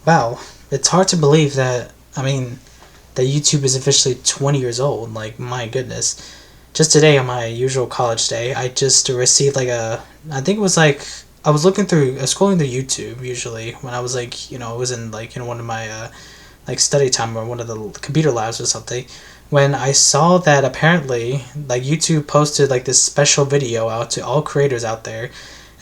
Wow, it's hard to believe that. That YouTube is officially 20 years old. Like, my goodness. Just today on my usual college day, I just received like a. I think it was like I was scrolling through YouTube usually when I was like, it was in like one of my like study time or one of the computer labs or something. When I saw that apparently like YouTube posted like this special video out to all creators out there,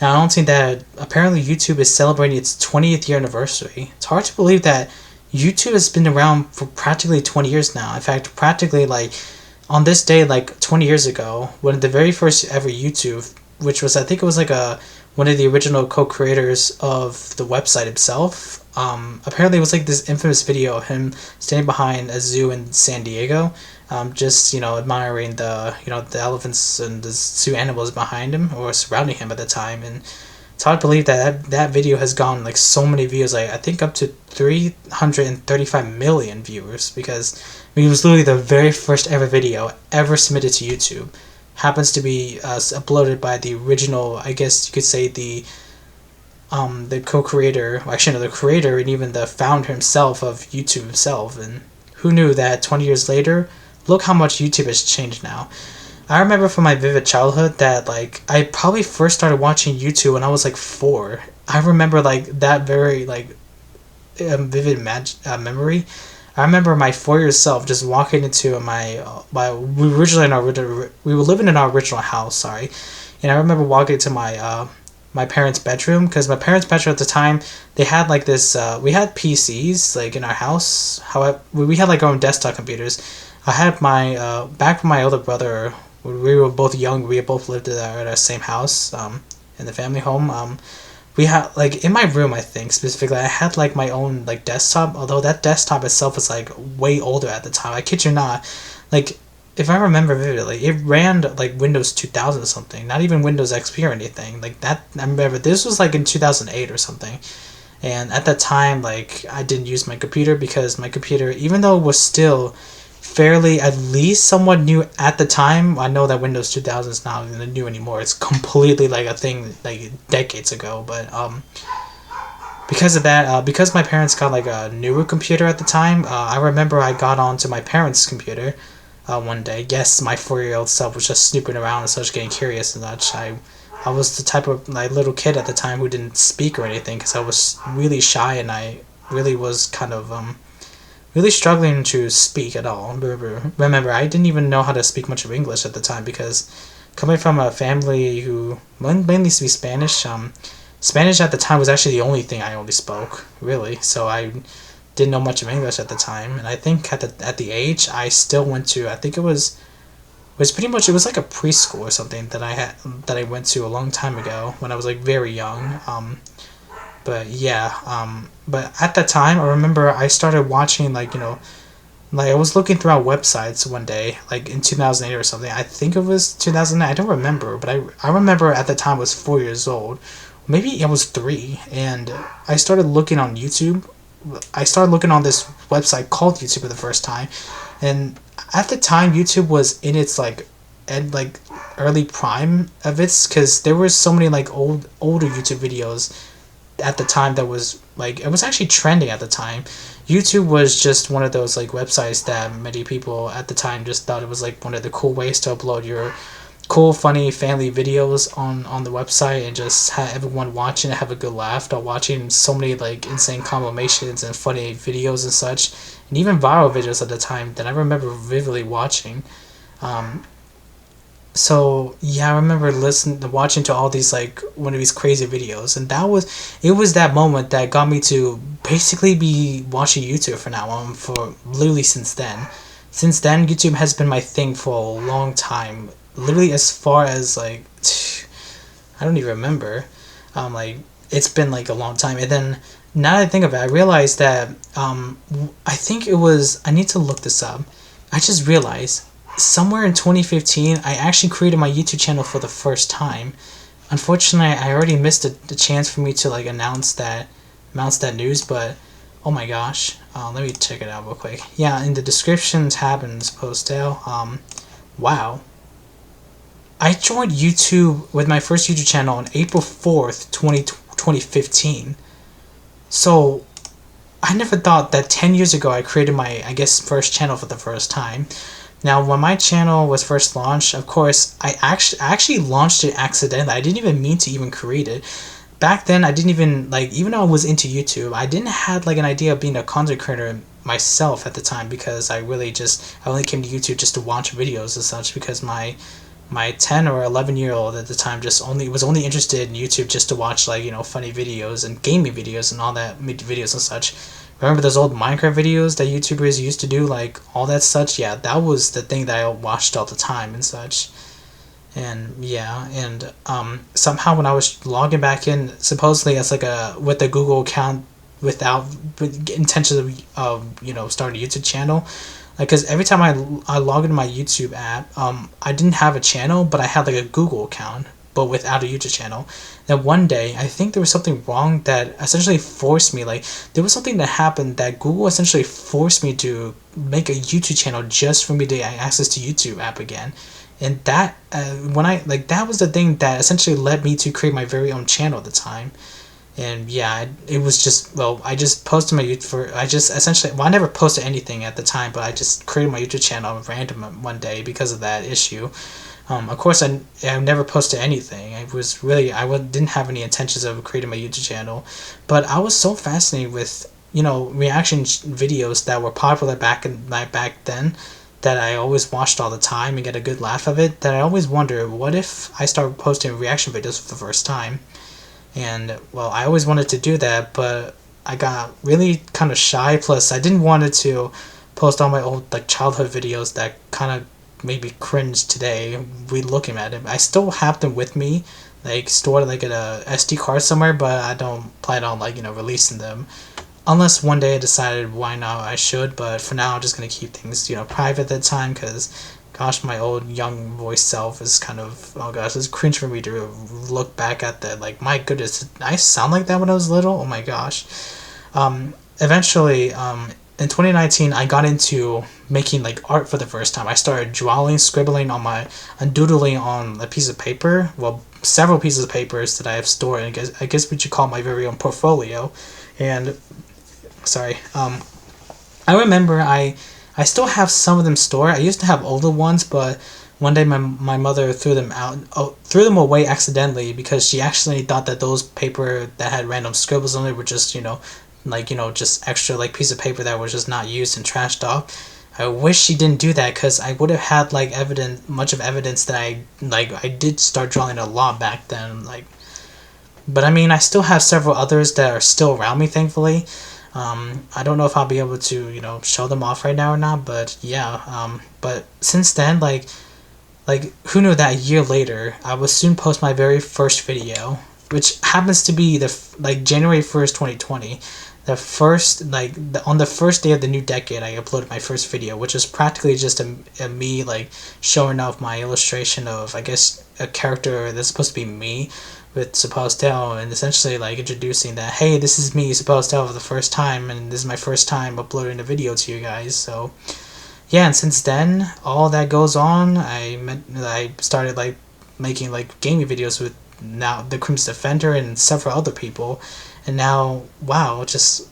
and I don't think that apparently YouTube is celebrating its 20th year anniversary. It's hard to believe that YouTube has been around for practically 20 years now. In fact, practically like on this day, like 20 years ago, when the very first ever YouTube, which was, I think it was like one of the original co-creators of the website itself. Apparently, it was like this infamous video of him standing behind a zoo in San Diego, just admiring the elephants and the zoo animals behind him or surrounding him at the time. And it's hard to believe that video has gone like so many views, like I think up to 335 million viewers, because it was literally the very first ever video ever submitted to YouTube. Happens to be uploaded by the original, I guess you could say the co-creator, well, actually no, the creator and even the founder himself of YouTube himself. And who knew that 20 years later, look how much YouTube has changed now. I remember from my vivid childhood that like I probably first started watching YouTube when I was like 4. I remember like that very like vivid memory. I remember my 4 year self just walking into my we were originally in our we were living in our original house, sorry, and I remember walking into my parents' bedroom, because my parents' bedroom at the time, they had like this we had PCs like in our house. However, we had like our own desktop computers. I had my back when my older brother, we were both young, we both lived at our same house, in the family home. We had like in my room, I think specifically, I had like my own like desktop, although that desktop itself was like way older at the time. I kid you not. Like, if I remember vividly, it ran like Windows 2000 or something, not even Windows XP or anything like that. I remember this was like in 2008 or something. And at that time, like, I didn't use my computer, because my computer, even though it was still fairly at least somewhat new at the time, I know that Windows 2000 is not new anymore. It's completely like a thing like decades ago. But because of that, because my parents got like a newer computer at the time, I remember I got onto my parents' computer one day. Yes, my 4 year old self was just snooping around and such, getting curious and such. I was the type of like little kid at the time who didn't speak or anything, because I was really shy, and I really was kind of really struggling to speak at all. Remember, I didn't even know how to speak much of English at the time, because coming from a family who mainly speaks Spanish, Spanish at the time was actually the only thing I only spoke, really. So I didn't know much of English at the time. And I think at the age, I still went to, I think it was pretty much, it was like a preschool or something that I went to a long time ago when I was like very young. But yeah, but at that time, I remember I started watching like like I was looking throughout websites one day, like in 2008 or something. I think it was 2008. I don't remember, but I remember at the time I was 4 years old, maybe I was 3, and I started looking on YouTube. I started looking on this website called YouTube for the first time, and at the time YouTube was in its like early prime of its, because there were so many like older YouTube videos at the time that was like, it was actually trending at the time. YouTube was just one of those like websites that many people at the time just thought it was like one of the cool ways to upload your cool, funny family videos on the website, and just have everyone watching and have a good laugh while watching so many like insane combinations and funny videos and such, and even viral videos at the time that I remember vividly watching. Um, so yeah, I remember watching to all these like one of these crazy videos, and it was that moment that got me to basically be watching YouTube for now on, for literally since then. Since then, YouTube has been my thing for a long time. Literally as far as like I don't even remember. Like, it's been like a long time, and then now that I think of it, I realized that I think it was, I need to look this up. I just realized somewhere in 2015, I actually created my YouTube channel for the first time. Unfortunately, I already missed the chance for me to like announce that news, but oh my gosh, let me check it out real quick. Yeah, in the description tab in this post, wow. I joined YouTube with my first YouTube channel on April 4th, 2015. So I never thought that 10 years ago I created my, I guess, first channel for the first time. Now, when my channel was first launched, of course, I actually launched it accidentally. I didn't even mean to even create it. Back then, I didn't even, like, even though I was into YouTube, I didn't have, like, an idea of being a content creator myself at the time, because I only came to YouTube just to watch videos and such, because my 10 or 11-year old at the time just only was only interested in YouTube just to watch, like, funny videos and gaming videos and all that videos and such. Remember those old Minecraft videos that YouTubers used to do, like all that such? Yeah, that was the thing that I watched all the time and such. And yeah, and somehow when I was logging back in, supposedly as like a with a Google account without with intention of starting a YouTube channel, like, because every time I log into my YouTube app, I didn't have a channel, but I had like a Google account, but without a YouTube channel. Then one day, I think there was something wrong that essentially forced me, like, there was something that happened that Google essentially forced me to make a YouTube channel just for me to get access to YouTube app again. And that, when I, like, that was the thing that essentially led me to create my very own channel at the time. And yeah, it was just, well, I just posted my YouTube for, I just essentially, well, I never posted anything at the time, but I just created my YouTube channel random one day because of that issue. Of course, I never posted anything. Didn't have any intentions of creating my YouTube channel, but I was so fascinated with, reaction videos that were popular back then, that I always watched all the time and get a good laugh of it, that I always wonder, what if I started posting reaction videos for the first time? And well, I always wanted to do that, but I got really kind of shy. Plus, I didn't want to post all my old, like, childhood videos that kind of made me cringe today. We looking at it, I still have them with me, like stored like in a SD card somewhere, but I don't plan on, like, releasing them. Unless one day I decided why not I should, but for now I'm just gonna keep things private at that time, because gosh, my old young voice self is kind of, oh gosh, it's cringe for me to look back at that. Like, my goodness, did I sound like that when I was little? Oh my gosh. Eventually, in 2019, I got into making, like, art for the first time. I started drawing, scribbling and doodling on a piece of paper. Well, several pieces of papers that I have stored. I guess we should call my very own portfolio. And sorry, I remember I still have some of them stored. I used to have older ones, but one day my mother threw them away accidentally, because she actually thought that those paper that had random scribbles on it were just, just extra, like, piece of paper that was just not used and trashed off. I wish she didn't do that, because I would have had, like, much of evidence that I did start drawing a lot back then, like. But I mean, I still have several others that are still around me, thankfully. I don't know if I'll be able to, show them off right now or not, but yeah. But since then, like, who knew that a year later, I would soon post my very first video, which happens to be like January 1st, 2020. The first, like, on the first day of the new decade, I uploaded my first video, which is practically just a me, like, showing off my illustration of, I guess, a character that's supposed to be me, with Suppostel, and essentially, like, introducing that, hey, this is me, Suppostel, for the first time, and this is my first time uploading a video to you guys. So yeah, and since then, all that goes on, I started, like, making, like, gaming videos with now the Crimson Defender and several other people, and now, wow, it's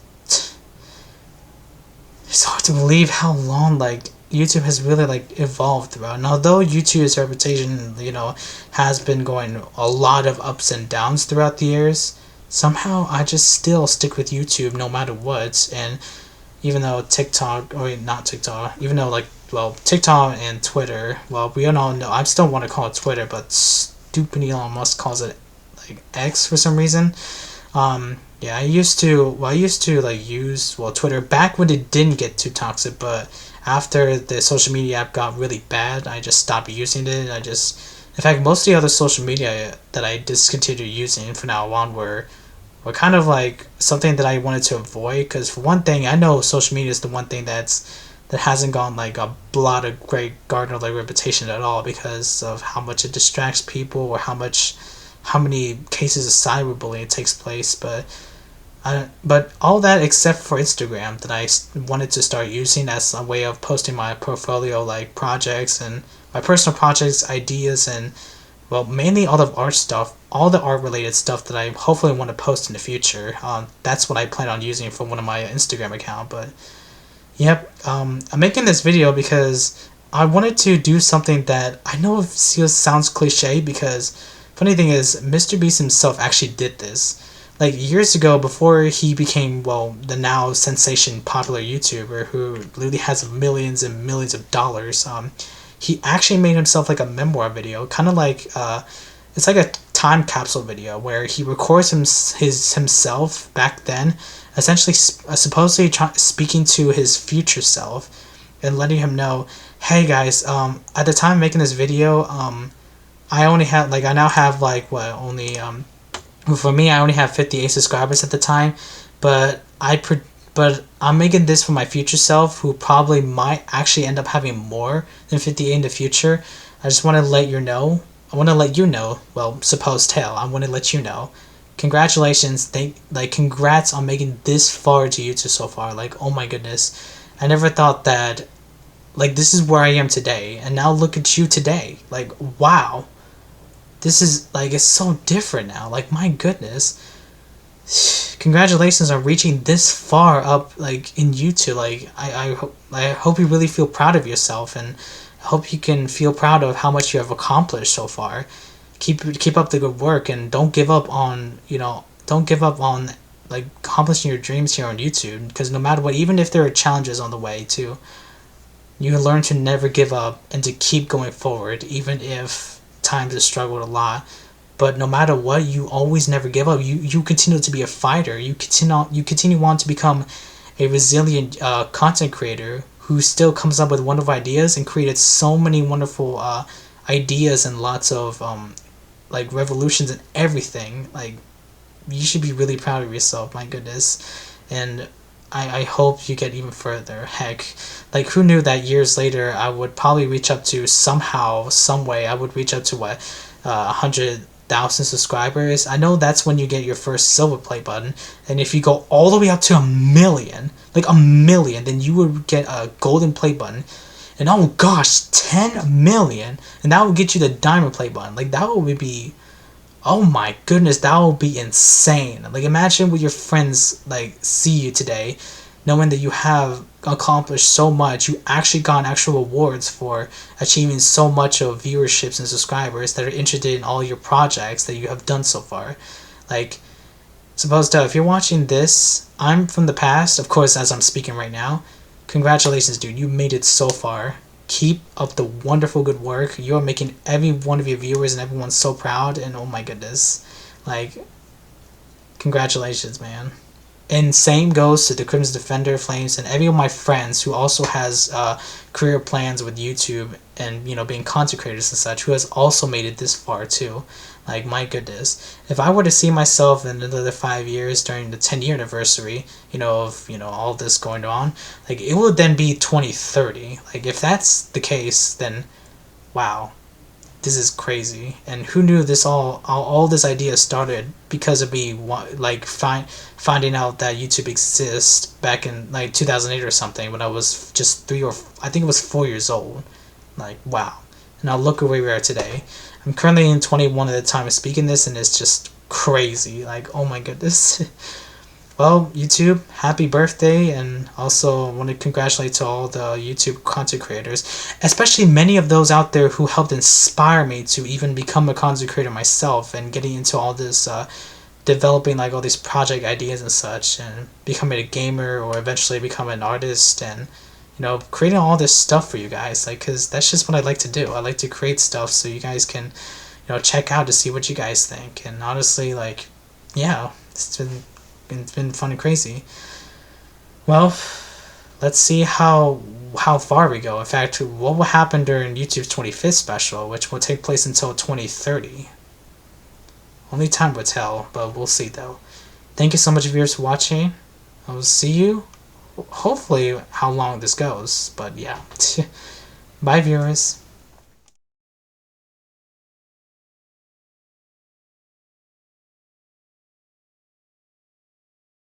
hard to believe how long, like, YouTube has really, like, evolved throughout. And although YouTube's reputation, has been going a lot of ups and downs throughout the years, somehow I just still stick with YouTube no matter what. And even though TikTok, or not TikTok, even though, like, well, TikTok and Twitter, well, we all know, I still want to call it Twitter, but stupid Elon Musk calls it, like, X for some reason. Yeah, I used to like use, well, Twitter back when it didn't get too toxic, but after the social media app got really bad, I just stopped using it. In fact, most of the other social media that I discontinued using from now on were kind of like something that I wanted to avoid, because for one thing, I know social media is the one thing that hasn't gone, like, a lot of great garner, like, reputation at all, because of how much it distracts people, or how many cases of cyberbullying takes place. But all that except for Instagram, that I wanted to start using as a way of posting my portfolio, like, projects and my personal projects, ideas, and well, mainly all the art stuff, all the art related stuff that I hopefully want to post in the future. That's what I plan on using for one of my Instagram account. But yep, I'm making this video because I wanted to do something that I know sounds cliche, because funny thing is Mr. Beast himself actually did this. Like years ago, before he became, well, the now sensation popular YouTuber who literally has millions and millions of dollars, he actually made himself like a memoir video, kind of like it's like a time capsule video where he records himself back then, essentially supposedly speaking to his future self and letting him know, hey guys, at the time of making this video, I now have like what only for me, I only have 58 subscribers at the time, but but I'm making this for my future self, who probably might actually end up having more than 58 in the future. I just want to let you know. I want to let you know. Well, supposed tale. I want to let you know. Congratulations! Congrats on making this far to YouTube so far. Like, oh my goodness, I never thought that. Like, this is where I am today, and now look at you today. Like, wow. This is, like, it's so different now. Like, my goodness. Congratulations on reaching this far up, like, in YouTube. Like, I hope you really feel proud of yourself, and I hope you can feel proud of how much you have accomplished so far. Keep up the good work, and don't give up on, like, accomplishing your dreams here on YouTube, because no matter what, even if there are challenges on the way too, you learn to never give up and to keep going forward, even if times have struggled a lot. But no matter what, you always never give up. You continue to be a fighter. You continue on to become a resilient content creator who still comes up with wonderful ideas and created so many wonderful ideas and lots of like revolutions and everything. Like, you should be really proud of yourself. My goodness. And I hope you get even further. Heck, like, who knew that years later I would probably reach up to, somehow, some way, I would reach up to what, 100,000 subscribers. I know that's when you get your first silver play button, and if you go all the way up to 1,000,000, like 1,000,000, then you would get a golden play button, and oh gosh, 10,000,000, and that would get you the diamond play button. Like, that would be, oh my goodness, that would be insane. Like, imagine what your friends, like, see you today, knowing that you have accomplished so much. You actually got actual awards for achieving so much of viewerships and subscribers that are interested in all your projects that you have done so far. Like, suppose if you're watching this, I'm from the past, of course, as I'm speaking right now. Congratulations, dude, you made it so far. Keep up the wonderful good work. You are making every one of your viewers and everyone so proud, and oh my goodness, like, congratulations, man. And same goes to the Crimson Defender, Flames, and every one of my friends who also has career plans with YouTube and, being content creators and such, who has also made it this far too. Like, my goodness, if I were to see myself in another 5 years during the 10-year anniversary, of all this going on, like, it would then be 2030. Like, if that's the case, then wow, this is crazy. And who knew this all this idea started because of me, like, finding out that YouTube exists back in like 2008 or something, when I was just I think it was 4 years old. Like, wow. Now look at where we are today. I'm currently in 21 at the time of speaking this, and it's just crazy. Like, oh my goodness. Well, YouTube, happy birthday, and also want to congratulate to all the YouTube content creators, especially many of those out there who helped inspire me to even become a content creator myself, and getting into all this, developing like all these project ideas and such, and becoming a gamer, or eventually become an artist, and creating all this stuff for you guys. Like, because that's just what I like to do. I like to create stuff so you guys can check out to see what you guys think. And honestly, like, yeah, it's been fun and crazy. Well, let's see how far we go. In fact, what will happen during YouTube's 25th special, which will take place until 2030. Only time will tell, but we'll see though. Thank you so much, viewers, for watching. I will see you, hopefully, how long this goes. But yeah. Bye, viewers.